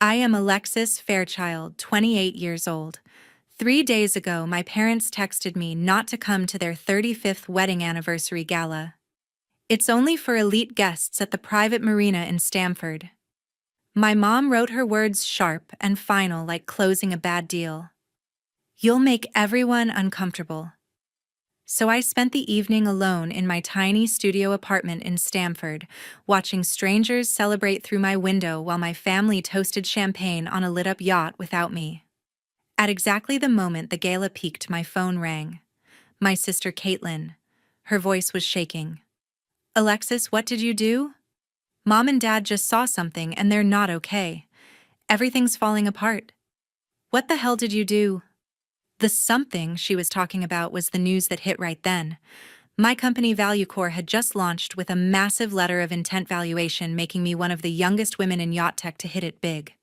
I am Alexis Fairchild, 28 years old. 3 days ago, my parents texted me not to come to their 35th wedding anniversary gala. It's only for elite guests at the private marina in Stamford. My mom wrote her words sharp and final, like closing a bad deal. You'll make everyone uncomfortable. So I spent the evening alone in my tiny studio apartment in Stamford, watching strangers celebrate through my window while my family toasted champagne on a lit-up yacht without me. At exactly the moment the gala peaked, my phone rang. My sister Caitlin. Her voice was shaking. Alexis, what did you do? Mom and Dad just saw something and they're not okay. Everything's falling apart. What the hell did you do? The something she was talking about was the news that hit right then. My company ValueCore had just launched with a massive letter of intent valuation, making me one of the youngest women in yacht tech to hit it big.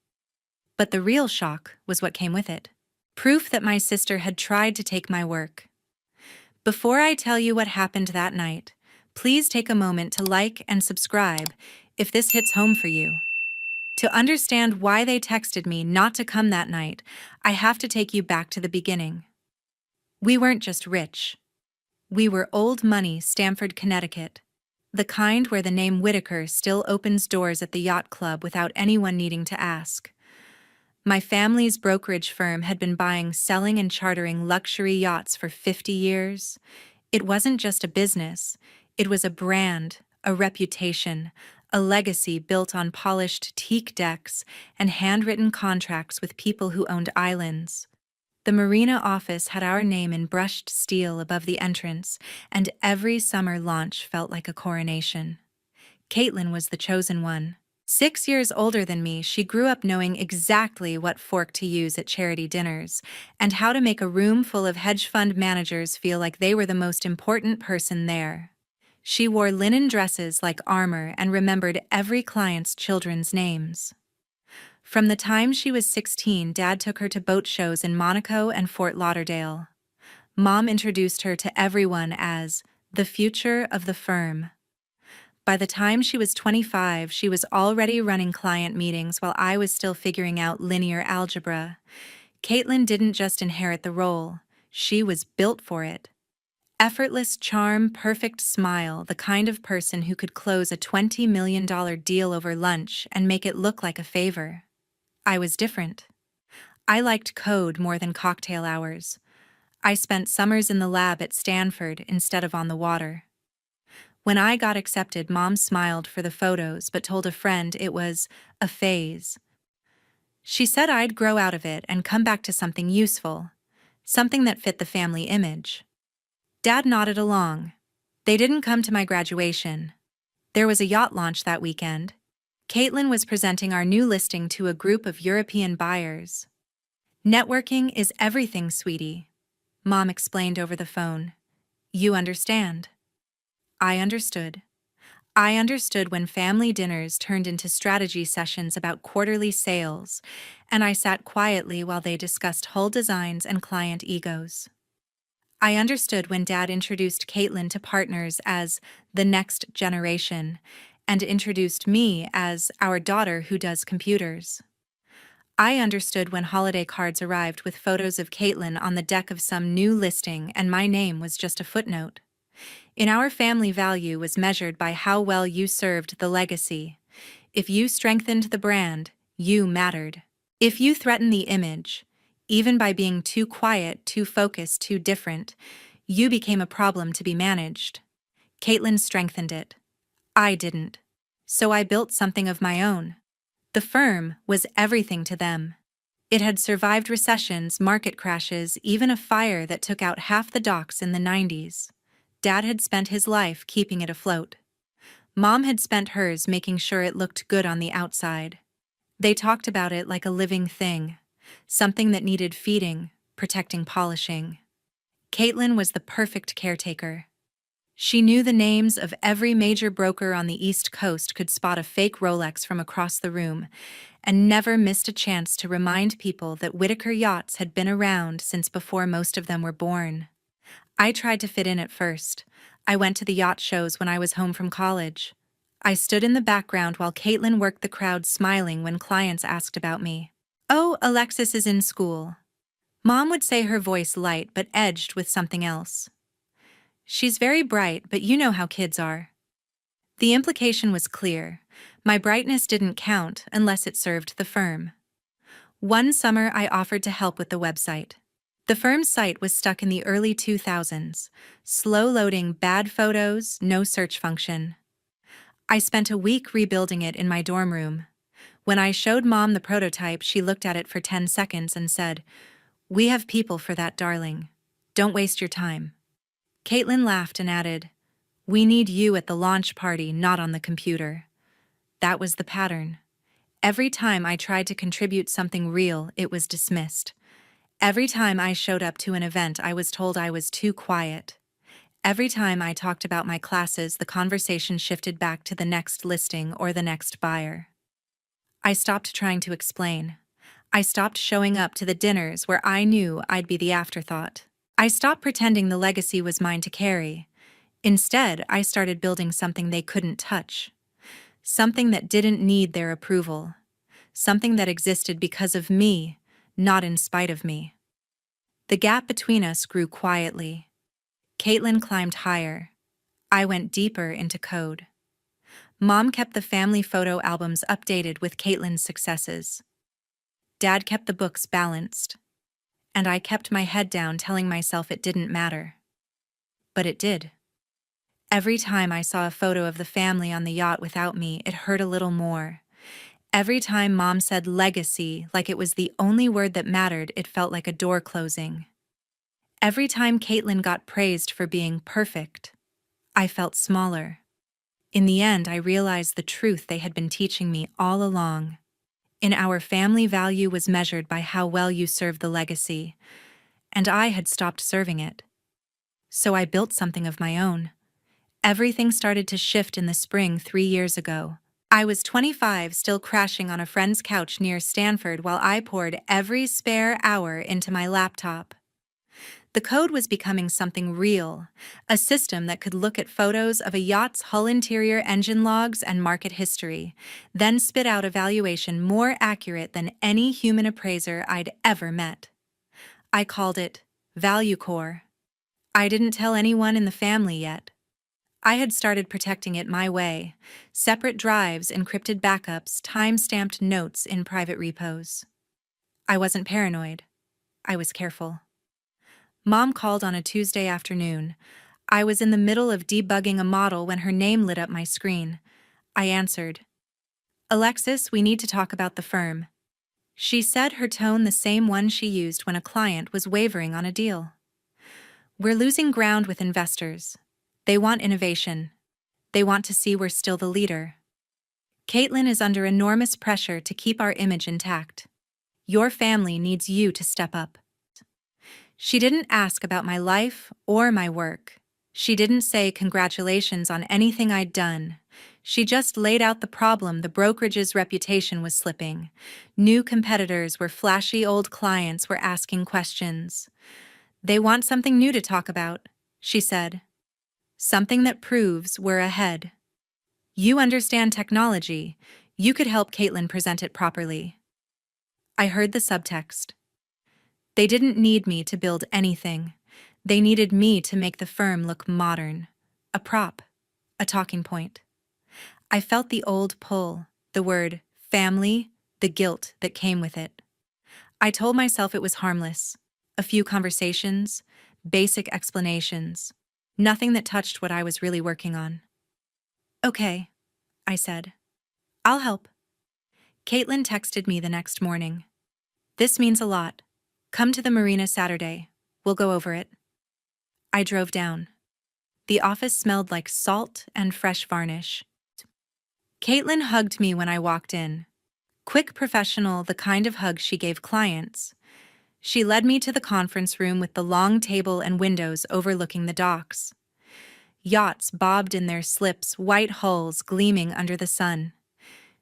But the real shock was what came with it. Proof that my sister had tried to take my work. Before I tell you what happened that night, please take a moment to like and subscribe if this hits home for you. To understand why they texted me not to come that night, I have to take you back to the beginning. We weren't just rich. We were old money, Stamford, Connecticut. The kind where the name Whitaker still opens doors at the yacht club without anyone needing to ask. My family's brokerage firm had been buying, selling, and chartering luxury yachts for 50 years. It wasn't just a business. It was a brand, a reputation, a legacy built on polished teak decks and handwritten contracts with people who owned islands. The marina office had our name in brushed steel above the entrance, and every summer launch felt like a coronation. Caitlin was the chosen one. 6 years older than me, she grew up knowing exactly what fork to use at charity dinners and how to make a room full of hedge fund managers feel like they were the most important person there. She wore linen dresses like armor and remembered every client's children's names. From the time she was 16, Dad took her to boat shows in Monaco and Fort Lauderdale. Mom introduced her to everyone as the future of the firm. By the time she was 25, she was already running client meetings while I was still figuring out linear algebra. Caitlin didn't just inherit the role, she was built for it. Effortless charm, perfect smile, the kind of person who could close a $20 million deal over lunch and make it look like a favor. I was different. I liked code more than cocktail hours. I spent summers in the lab at Stanford instead of on the water. When I got accepted, Mom smiled for the photos but told a friend it was a phase. She said I'd grow out of it and come back to something useful, something that fit the family image. Dad nodded along. They didn't come to my graduation. There was a yacht launch that weekend. Caitlin was presenting our new listing to a group of European buyers. Networking is everything, sweetie, Mom explained over the phone. You understand. I understood. I understood when family dinners turned into strategy sessions about quarterly sales, and I sat quietly while they discussed hull designs and client egos. I understood when Dad introduced Caitlin to partners as the next generation and introduced me as our daughter who does computers. I understood when holiday cards arrived with photos of Caitlin on the deck of some new listing and my name was just a footnote. In our family, value was measured by how well you served the legacy. If you strengthened the brand, you mattered. If you threatened the image, even by being too quiet, too focused, too different, you became a problem to be managed. Caitlin strengthened it. I didn't. So I built something of my own. The firm was everything to them. It had survived recessions, market crashes, even a fire that took out half the docks in the 90s. Dad had spent his life keeping it afloat. Mom had spent hers making sure it looked good on the outside. They talked about it like a living thing, something that needed feeding, protecting, polishing. Caitlin was the perfect caretaker. She knew the names of every major broker on the East Coast, could spot a fake Rolex from across the room, and never missed a chance to remind people that Whitaker yachts had been around since before most of them were born. I tried to fit in at first. I went to the yacht shows when I was home from college. I stood in the background while Caitlin worked the crowd, smiling when clients asked about me. "Oh, Alexis is in school." Mom would say, her voice light but edged with something else. "She's very bright, but you know how kids are." The implication was clear. My brightness didn't count unless it served the firm. One summer, I offered to help with the website. The firm's site was stuck in the early 2000s, slow loading, bad photos, no search function. I spent a week rebuilding it in my dorm room. When I showed Mom the prototype, she looked at it for 10 seconds and said, "We have people for that, darling. Don't waste your time." Caitlin laughed and added, "We need you at the launch party, not on the computer." That was the pattern. Every time I tried to contribute something real, it was dismissed. Every time I showed up to an event, I was told I was too quiet. Every time I talked about my classes, the conversation shifted back to the next listing or the next buyer. I stopped trying to explain. I stopped showing up to the dinners where I knew I'd be the afterthought. I stopped pretending the legacy was mine to carry. Instead, I started building something they couldn't touch. Something that didn't need their approval. Something that existed because of me, not in spite of me. The gap between us grew quietly. Caitlin climbed higher. I went deeper into code. Mom kept the family photo albums updated with Caitlin's successes. Dad kept the books balanced. And I kept my head down, telling myself it didn't matter. But it did. Every time I saw a photo of the family on the yacht without me, it hurt a little more. Every time Mom said legacy like it was the only word that mattered, it felt like a door closing. Every time Caitlin got praised for being perfect, I felt smaller. In the end, I realized the truth they had been teaching me all along. In our family, value was measured by how well you served the legacy, and I had stopped serving it. So I built something of my own. Everything started to shift in the spring 3 years ago. I was 25, still crashing on a friend's couch near Stanford while I poured every spare hour into my laptop. The code was becoming something real, a system that could look at photos of a yacht's hull, interior, engine logs, and market history, then spit out a valuation more accurate than any human appraiser I'd ever met. I called it Value Core. I didn't tell anyone in the family yet. I had started protecting it my way: separate drives, encrypted backups, time-stamped notes in private repos. I wasn't paranoid. I was careful. Mom called on a Tuesday afternoon. I was in the middle of debugging a model when her name lit up my screen. I answered. "Alexis, we need to talk about the firm." She said, her tone the same one she used when a client was wavering on a deal. "We're losing ground with investors. They want innovation. They want to see we're still the leader. Caitlin is under enormous pressure to keep our image intact. Your family needs you to step up." She didn't ask about my life or my work. She didn't say congratulations on anything I'd done. She just laid out the problem: the brokerage's reputation was slipping. New competitors were flashy, old clients were asking questions. "They want something new to talk about," she said. "Something that proves we're ahead. You understand technology. You could help Caitlin present it properly." I heard the subtext. They didn't need me to build anything. They needed me to make the firm look modern. A prop. A talking point. I felt the old pull, the word family, the guilt that came with it. I told myself it was harmless. A few conversations, basic explanations. Nothing that touched what I was really working on. "Okay," I said. "I'll help." Caitlin texted me the next morning. "This means a lot. Come to the marina Saturday. We'll go over it." I drove down. The office smelled like salt and fresh varnish. Caitlin hugged me when I walked in. Quick, professional, the kind of hug she gave clients. She led me to the conference room with the long table and windows overlooking the docks. Yachts bobbed in their slips, white hulls gleaming under the sun.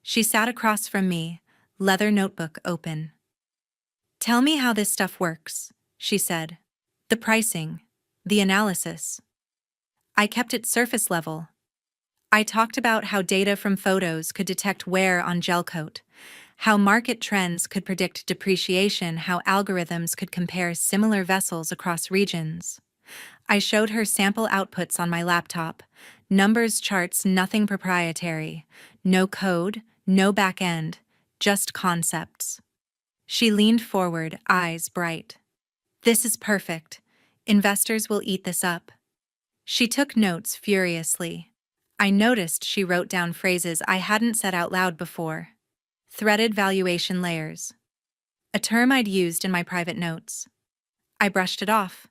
She sat across from me, leather notebook open. "Tell me how this stuff works," she said. "The pricing, the analysis." I kept it surface level. I talked about how data from photos could detect wear on gel coat, how market trends could predict depreciation, how algorithms could compare similar vessels across regions. I showed her sample outputs on my laptop. Numbers, charts, nothing proprietary. No code, no back end, just concepts. She leaned forward, eyes bright. This is perfect. Investors will eat this up. She took notes furiously. I noticed she wrote down phrases I hadn't said out loud before. Threaded valuation layers. A term I'd used in my private notes. I brushed it off.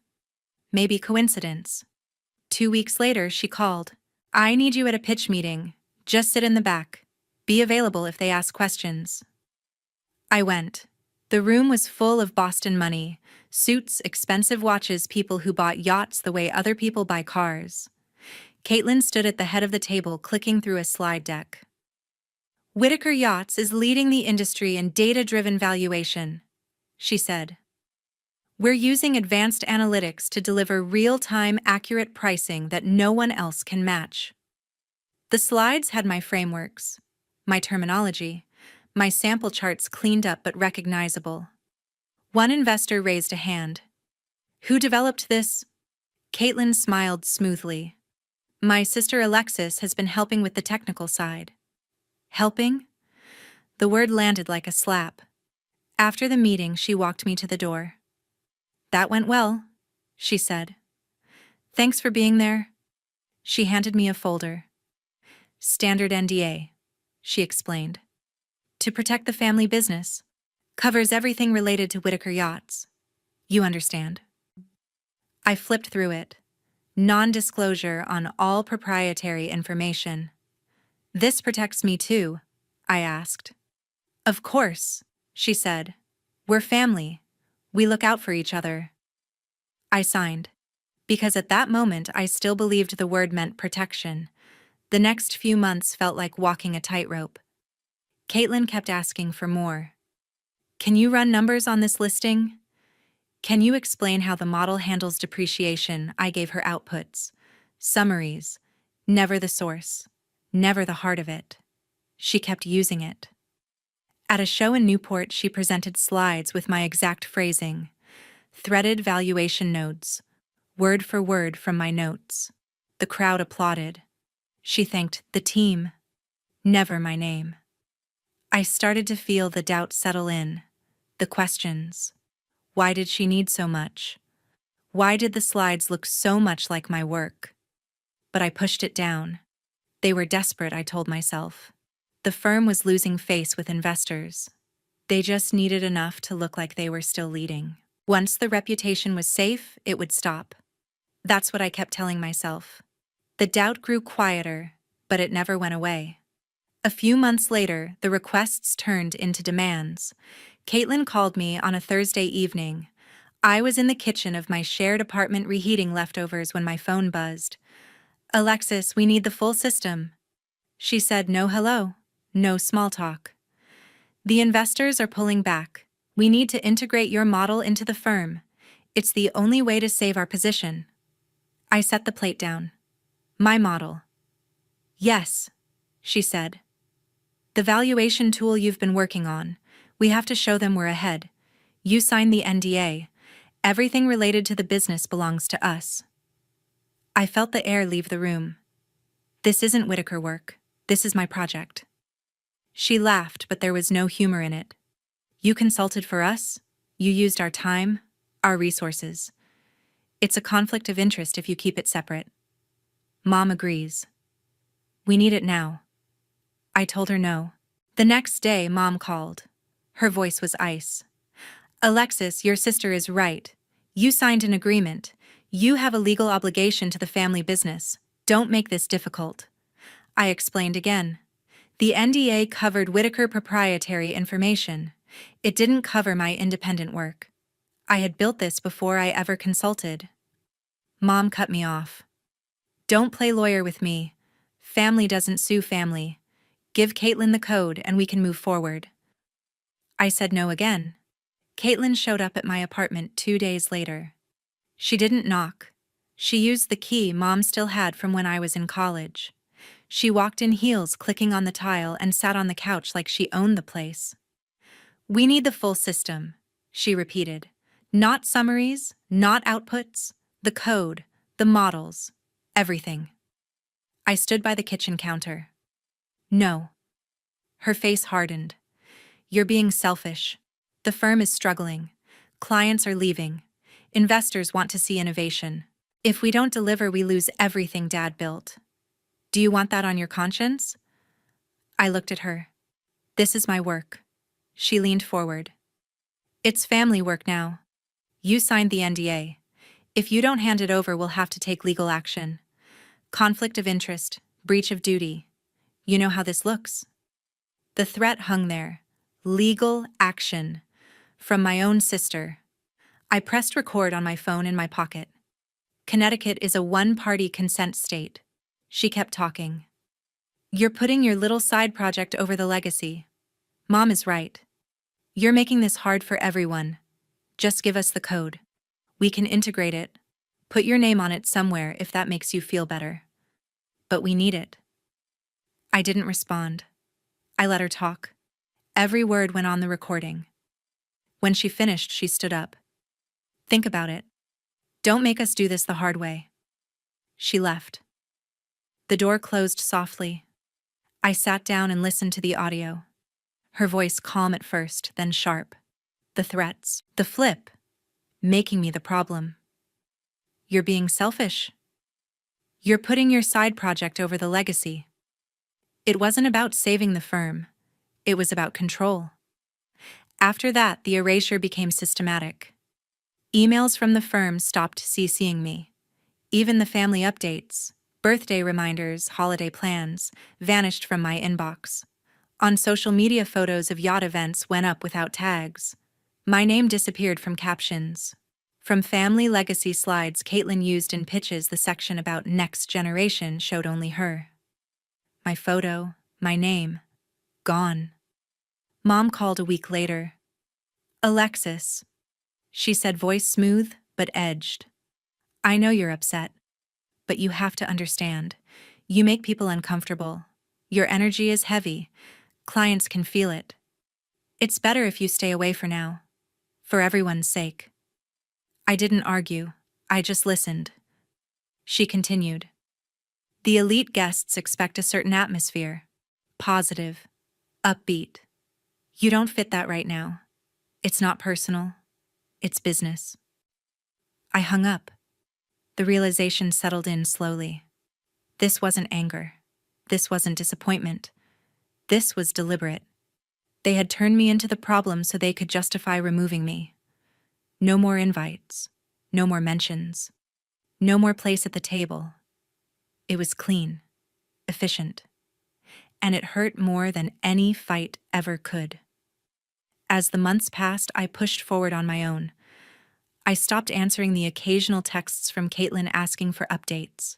Maybe coincidence. 2 weeks later, she called. I need you at a pitch meeting. Just sit in the back. Be available if they ask questions. I went. The room was full of Boston money, suits, expensive watches, people who bought yachts the way other people buy cars. Caitlin stood at the head of the table, clicking through a slide deck. Whitaker Yachts is leading the industry in data-driven valuation, she said. We're using advanced analytics to deliver real-time, accurate pricing that no one else can match. The slides had my frameworks, my terminology, my sample charts cleaned up but recognizable. One investor raised a hand. Who developed this? Caitlin smiled smoothly. My sister Alexis has been helping with the technical side. Helping? The word landed like a slap. After the meeting, she walked me to the door. That went well, she said. Thanks for being there. She handed me a folder. Standard NDA, she explained. To protect the family business. Covers everything related to Whitaker Yachts. You understand. I flipped through it. Non-disclosure on all proprietary information. This protects me too, I asked. Of course, she said. We're family. We look out for each other. I signed. Because at that moment I still believed the word meant protection. The next few months felt like walking a tightrope. Caitlin kept asking for more. Can you run numbers on this listing? Can you explain how the model handles depreciation? I gave her outputs. Summaries. Never the source. Never the heart of it. She kept using it. At a show in Newport, she presented slides with my exact phrasing. Threaded valuation nodes. Word for word from my notes. The crowd applauded. She thanked the team. Never my name. I started to feel the doubt settle in. The questions. Why did she need so much? Why did the slides look so much like my work? But I pushed it down. They were desperate, I told myself. The firm was losing face with investors. They just needed enough to look like they were still leading. Once the reputation was safe, it would stop. That's what I kept telling myself. The doubt grew quieter, but it never went away. A few months later, the requests turned into demands. Caitlin called me on a Thursday evening. I was in the kitchen of my shared apartment reheating leftovers when my phone buzzed. Alexis, we need the full system. She said no hello, no small talk. The investors are pulling back. We need to integrate your model into the firm. It's the only way to save our position. I set the plate down. My model. Yes, she said. The valuation tool you've been working on. We have to show them we're ahead. You signed the NDA. Everything related to the business belongs to us. I felt the air leave the room. This isn't Whitaker work. This is my project. She laughed, but there was no humor in it. You consulted for us. You used our time, our resources. It's a conflict of interest if you keep it separate. Mom agrees. We need it now. I told her no. The next day, Mom called. Her voice was ice. Alexis, your sister is right. You signed an agreement. You have a legal obligation to the family business. Don't make this difficult. I explained again. The NDA covered Whitaker proprietary information. It didn't cover my independent work. I had built this before I ever consulted. Mom cut me off. Don't play lawyer with me. Family doesn't sue family. Give Caitlin the code and we can move forward. I said no again. Caitlin showed up at my apartment 2 days later. She didn't knock. She used the key Mom still had from when I was in college. She walked in heels, clicking on the tile, and sat on the couch like she owned the place. "We need the full system," she repeated. "Not summaries, not outputs, the code, the models, everything." I stood by the kitchen counter. "No." Her face hardened. "You're being selfish. The firm is struggling. Clients are leaving. Investors want to see innovation. If we don't deliver, we lose everything Dad built. Do you want that on your conscience?" I looked at her. "This is my work." She leaned forward. "It's family work now. You signed the NDA. If you don't hand it over, we'll have to take legal action. Conflict of interest, breach of duty. You know how this looks." The threat hung there. Legal action. From my own sister. I pressed record on my phone in my pocket. "Connecticut is a one-party consent state." She kept talking. "You're putting your little side project over the legacy. Mom is right. You're making this hard for everyone. Just give us the code. We can integrate it. Put your name on it somewhere if that makes you feel better. But we need it." I didn't respond. I let her talk. Every word went on the recording. When she finished, she stood up. "Think about it. Don't make us do this the hard way." She left. The door closed softly. I sat down and listened to the audio. Her voice calm at first, then sharp. The threats, the flip, making me the problem. "You're being selfish. You're putting your side project over the legacy." It wasn't about saving the firm. It was about control. After that, the erasure became systematic. Emails from the firm stopped CCing me. Even the family updates, birthday reminders, holiday plans, vanished from my inbox. On social media, photos of yacht events went up without tags. My name disappeared from captions. From family legacy slides Caitlin used in pitches, the section about next generation showed only her. My photo, my name, gone. Mom called a week later. "Alexis," she said, voice smooth but edged. "I know you're upset, but you have to understand. You make people uncomfortable. Your energy is heavy. Clients can feel it. It's better if you stay away for now. For everyone's sake." I didn't argue. I just listened. She continued. "The elite guests expect a certain atmosphere. Positive. Upbeat. You don't fit that right now. It's not personal. It's business." I hung up. The realization settled in slowly. This wasn't anger. This wasn't disappointment. This was deliberate. They had turned me into the problem so they could justify removing me. No more invites. No more mentions. No more place at the table. It was clean. Efficient. And it hurt more than any fight ever could. As the months passed, I pushed forward on my own. I stopped answering the occasional texts from Caitlin asking for updates.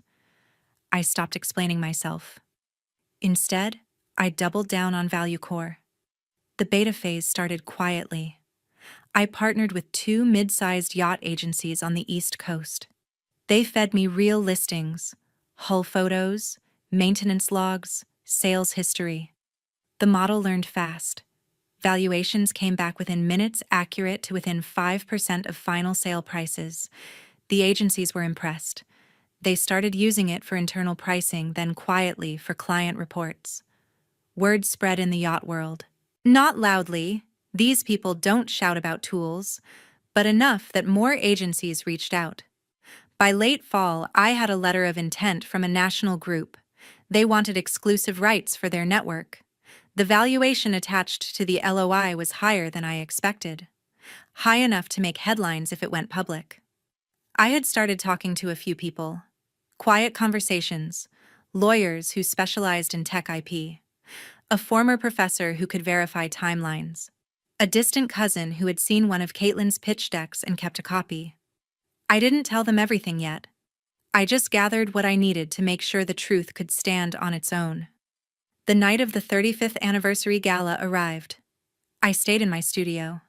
I stopped explaining myself. Instead, I doubled down on Value Core. The beta phase started quietly. I partnered with 2 mid-sized yacht agencies on the East Coast. They fed me real listings, hull photos, maintenance logs, sales history. The model learned fast. Valuations came back within minutes, accurate to within 5% of final sale prices. The agencies were impressed. They started using it for internal pricing, then quietly for client reports. Word spread in the yacht world. Not loudly, these people don't shout about tools, but enough that more agencies reached out. By late fall, I had a letter of intent from a national group. They wanted exclusive rights for their network. The valuation attached to the LOI was higher than I expected. High enough to make headlines if it went public. I had started talking to a few people. Quiet conversations. Lawyers who specialized in tech IP. A former professor who could verify timelines. A distant cousin who had seen one of Caitlin's pitch decks and kept a copy. I didn't tell them everything yet. I just gathered what I needed to make sure the truth could stand on its own. The night of the 35th anniversary gala arrived. I stayed in my studio.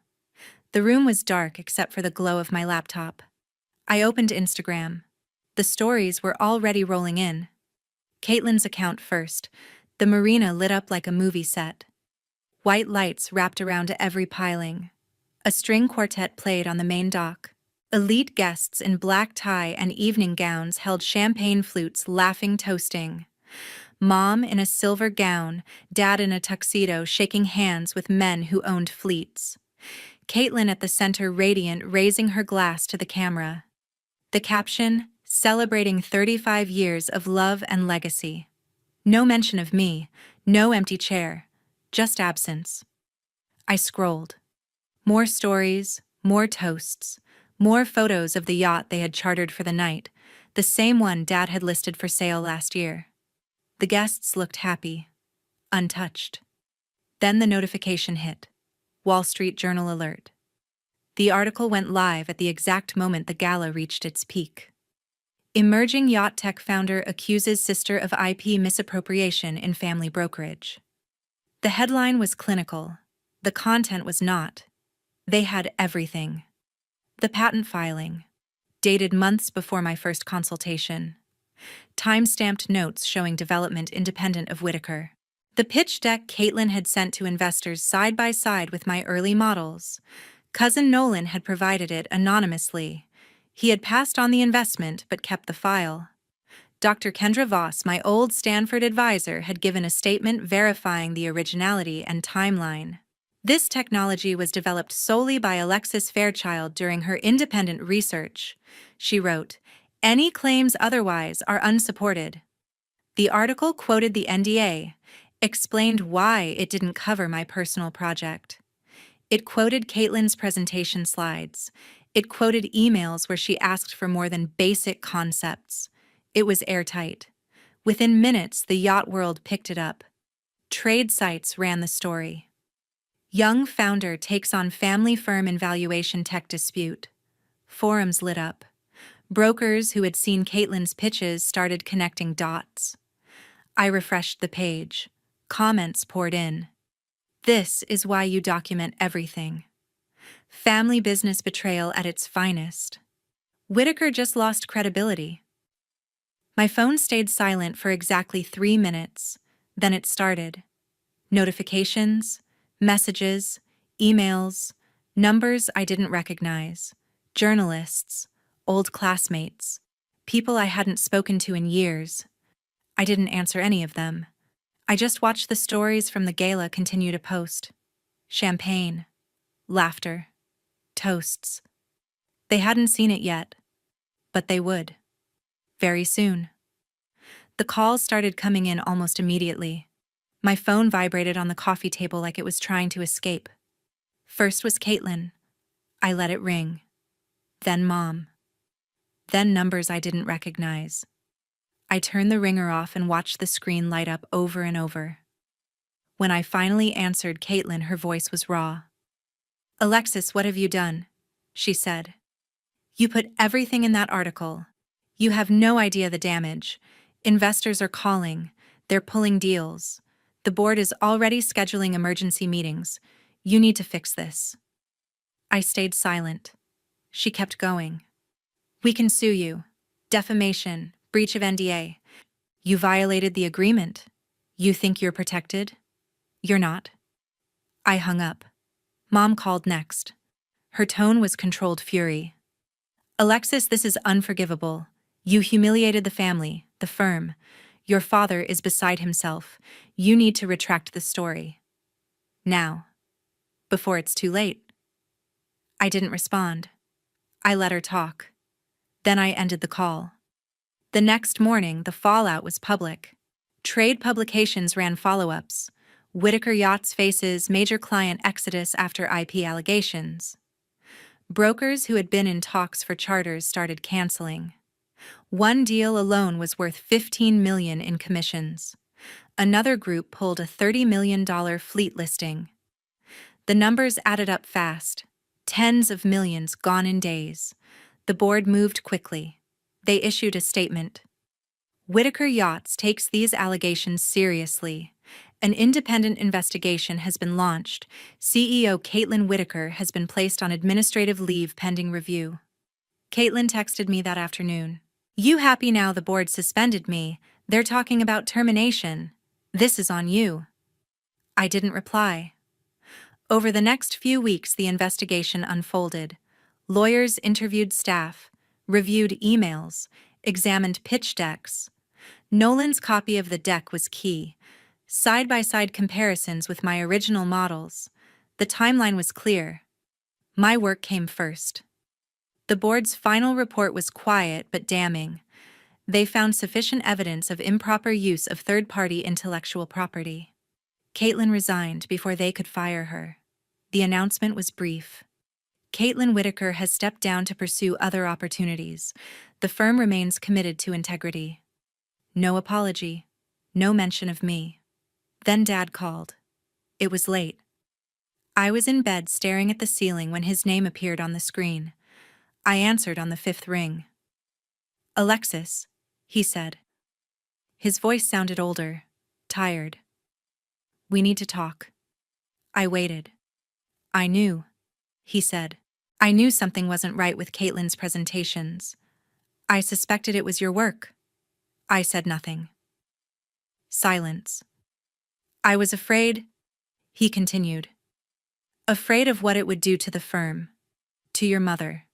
The room was dark except for the glow of my laptop. I opened Instagram. The stories were already rolling in. Caitlin's account first. The marina lit up like a movie set. White lights wrapped around every piling. A string quartet played on the main dock. Elite guests in black tie and evening gowns held champagne flutes, laughing, toasting. Mom in a silver gown, Dad in a tuxedo, shaking hands with men who owned fleets. Caitlin at the center, radiant, raising her glass to the camera. The caption, celebrating 35 years of love and legacy. No mention of me, no empty chair, just absence. I scrolled. More stories, more toasts, more photos of the yacht they had chartered for the night, the same one Dad had listed for sale last year. The guests looked happy, untouched. Then the notification hit. Wall Street Journal alert. The article went live at the exact moment the gala reached its peak. Emerging yacht tech founder accuses sister of IP misappropriation in family brokerage. The headline was clinical. The content was not. They had everything. The patent filing, dated months before my first consultation. Time-stamped notes showing development independent of Whitaker. The pitch deck Caitlin had sent to investors side by side with my early models. Cousin Nolan had provided it anonymously. He had passed on the investment but kept the file. Dr. Kendra Voss, my old Stanford advisor, had given a statement verifying the originality and timeline. This technology was developed solely by Alexis Fairchild during her independent research. She wrote, "Any claims otherwise are unsupported." The article quoted the NDA, explained why it didn't cover my personal project. It quoted Caitlin's presentation slides. It quoted emails where she asked for more than basic concepts. It was airtight. Within minutes, the yacht world picked it up. Trade sites ran the story. Young founder takes on family firm in valuation tech dispute. Forums lit up. Brokers who had seen Caitlin's pitches started connecting dots. I refreshed the page. Comments poured in. This is why you document everything. Family business betrayal at its finest. Whitaker just lost credibility. My phone stayed silent for exactly 3 minutes. Then it started. Notifications, messages, emails, numbers I didn't recognize, journalists, old classmates, people I hadn't spoken to in years. I didn't answer any of them. I just watched the stories from the gala continue to post. Champagne, laughter, toasts. They hadn't seen it yet, but they would. Very soon. The calls started coming in almost immediately. My phone vibrated on the coffee table like it was trying to escape. First was Caitlin. I let it ring. Then Mom. Then numbers I didn't recognize. I turned the ringer off and watched the screen light up over and over. When I finally answered Caitlin, her voice was raw. "Alexis, what have you done?" she said. "You put everything in that article. You have no idea the damage. Investors are calling. They're pulling deals. The board is already scheduling emergency meetings. You need to fix this." I stayed silent. She kept going. "We can sue you. Defamation, breach of NDA. You violated the agreement. You think you're protected? You're not." I hung up. Mom called next. Her tone was controlled fury. "Alexis, this is unforgivable. You humiliated the family, the firm. Your father is beside himself. You need to retract the story. Now. Before it's too late." I didn't respond. I let her talk. Then I ended the call. The next morning, the fallout was public. Trade publications ran follow-ups. Whitaker Yachts faces major client exodus after IP allegations. Brokers who had been in talks for charters started canceling. One deal alone was worth $15 million in commissions. Another group pulled a $30 million fleet listing. The numbers added up fast. Tens of millions gone in days. The board moved quickly. They issued a statement. "Whitaker Yachts takes these allegations seriously. An independent investigation has been launched. CEO Caitlin Whitaker has been placed on administrative leave pending review." Caitlin texted me that afternoon. "You happy now the board suspended me? They're talking about termination. This is on you. I didn't reply. Over the next few weeks, the investigation unfolded. Lawyers interviewed staff, reviewed emails, examined pitch decks. Nolan's copy of the deck was key. Side-by-side comparisons with my original models. The timeline was clear. My work came first. The board's final report was quiet but damning. They found sufficient evidence of improper use of third-party intellectual property. Caitlin resigned before they could fire her. The announcement was brief. Caitlin Whitaker has stepped down to pursue other opportunities. The firm remains committed to integrity. No apology. No mention of me. Then Dad called. It was late. I was in bed staring at the ceiling when his name appeared on the screen. I answered on the fifth ring. "Alexis," he said. His voice sounded older, tired. "We need to talk." I waited. "I knew," he said. "I knew something wasn't right with Caitlin's presentations. I suspected it was your work." I said nothing. Silence. "I was afraid," he continued. "Afraid of what it would do to the firm, to your mother,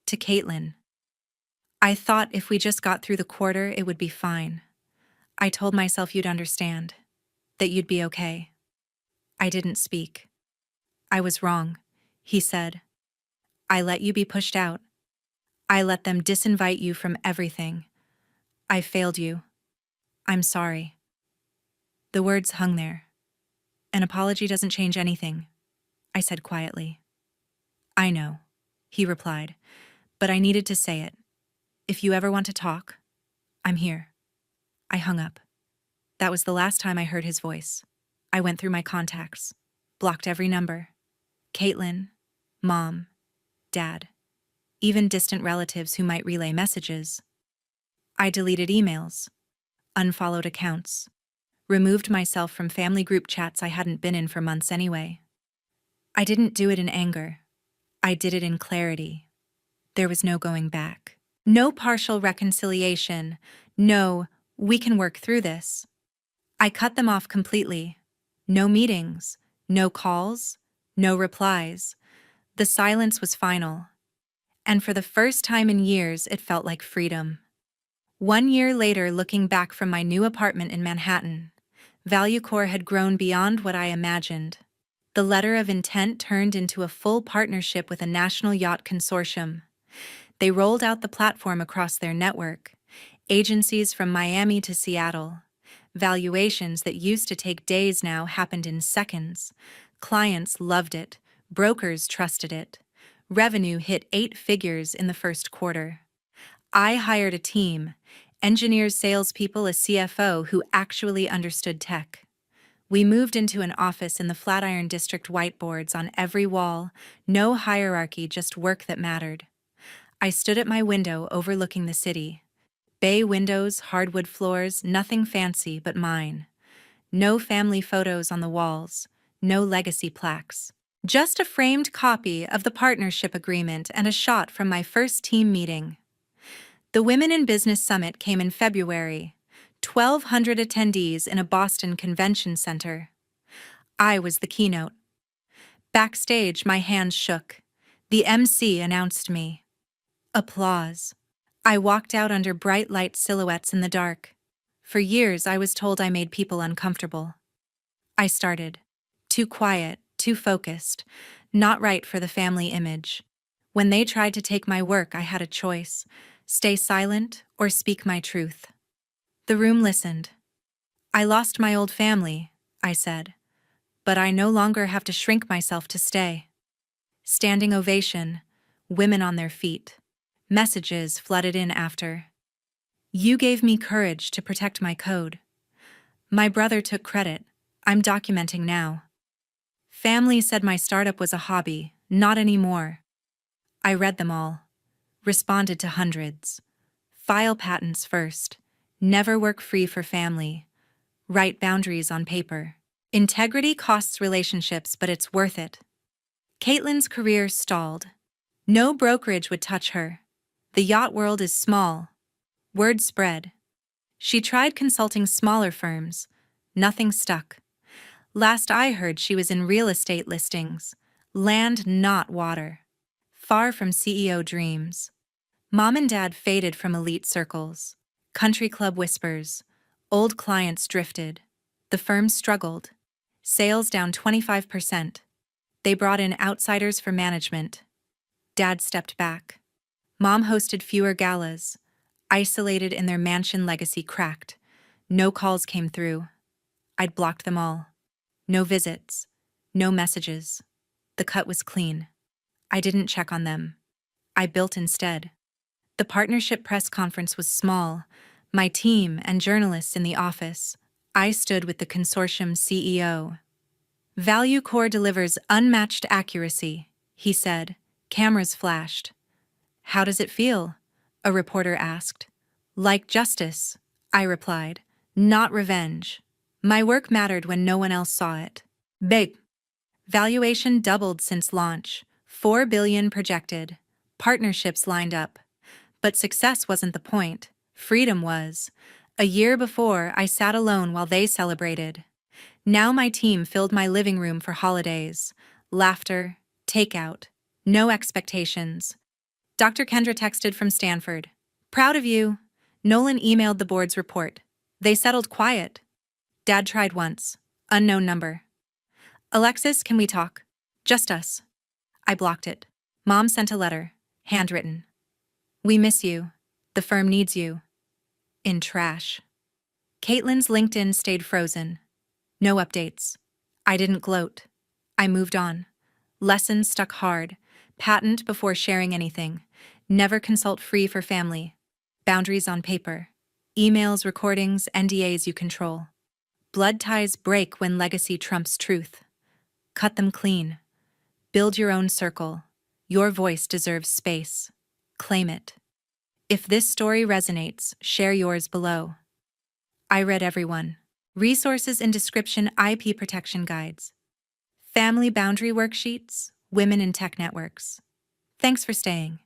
to Caitlin. I thought if we just got through the quarter, it would be fine. I told myself you'd understand, that you'd be okay." I didn't speak. "I was wrong," he said. "I let you be pushed out. I let them disinvite you from everything. I failed you. I'm sorry." The words hung there. "An apology doesn't change anything," I said quietly. "I know," he replied, "but I needed to say it. If you ever want to talk, I'm here." I hung up. That was the last time I heard his voice. I went through my contacts, blocked every number. Caitlin, Mom, Dad, even distant relatives who might relay messages. I deleted emails, unfollowed accounts, removed myself from family group chats I hadn't been in for months anyway. I didn't do it in anger. I did it in clarity. There was no going back. No partial reconciliation. No, we can work through this. I cut them off completely. No meetings, no calls, no replies. The silence was final. And for the first time in years, it felt like freedom. 1 year later, looking back from my new apartment in Manhattan, ValueCore had grown beyond what I imagined. The letter of intent turned into a full partnership with a national yacht consortium. They rolled out the platform across their network, agencies from Miami to Seattle. Valuations that used to take days now happened in seconds. Clients loved it. Brokers trusted it. Revenue hit 8 figures in the first quarter. I hired a team, engineers, salespeople, a CFO who actually understood tech. We moved into an office in the Flatiron District, whiteboards on every wall, no hierarchy, just work that mattered. I stood at my window overlooking the city. Bay windows, hardwood floors, nothing fancy but mine. No family photos on the walls, no legacy plaques. Just a framed copy of the partnership agreement and a shot from my first team meeting. The Women in Business Summit came in February. 1,200 attendees in a Boston convention center. I was the keynote. Backstage, my hands shook. The MC announced me. Applause. I walked out under bright light silhouettes in the dark. For years, I was told I made people uncomfortable. I started. Too quiet, too focused, not right for the family image. When they tried to take my work, I had a choice: stay silent or speak my truth. The room listened. "I lost my old family," I said, "but I no longer have to shrink myself to stay." Standing ovation, women on their feet. Messages flooded in after. "You gave me courage to protect my code." "My brother took credit. I'm documenting now." "Family said my startup was a hobby, not anymore." I read them all. Responded to hundreds. File patents first. Never work free for family. Write boundaries on paper. Integrity costs relationships, but it's worth it. Caitlin's career stalled. No brokerage would touch her. The yacht world is small. Word spread. She tried consulting smaller firms. Nothing stuck. Last I heard, she was in real estate listings. Land, not water. Far from CEO dreams. Mom and Dad faded from elite circles. Country club whispers. Old clients drifted. The firm struggled. Sales down 25%. They brought in outsiders for management. Dad stepped back. Mom hosted fewer galas. Isolated in their mansion, legacy cracked. No calls came through. I'd blocked them all. No visits. No messages. The cut was clean. I didn't check on them. I built instead. The partnership press conference was small. My team and journalists in the office. I stood with the consortium CEO. Value Core delivers unmatched accuracy, he said. Cameras flashed. How does it feel? A reporter asked. Like justice, I replied. Not revenge. My work mattered when no one else saw it. Big. Valuation doubled since launch. $4 billion projected. Partnerships lined up. But success wasn't the point. Freedom was. A year before, I sat alone while they celebrated. Now my team filled my living room for holidays. Laughter, takeout, no expectations. Dr. Kendra texted from Stanford. Proud of you. Nolan emailed the board's report. They settled quiet. Dad tried once. Unknown number. Alexis, can we talk? Just us. I blocked it. Mom sent a letter. Handwritten. We miss you. The firm needs you. In trash. Caitlin's LinkedIn stayed frozen. No updates. I didn't gloat. I moved on. Lessons stuck hard. Patent before sharing anything. Never consult free for family. Boundaries on paper. Emails, recordings, NDAs you control. Blood ties break when legacy trumps truth. Cut them clean. Build your own circle. Your voice deserves space. Claim it. If this story resonates, share yours below. I read everyone. Resources in description: IP protection guides. Family boundary worksheets, women in tech networks. Thanks for staying.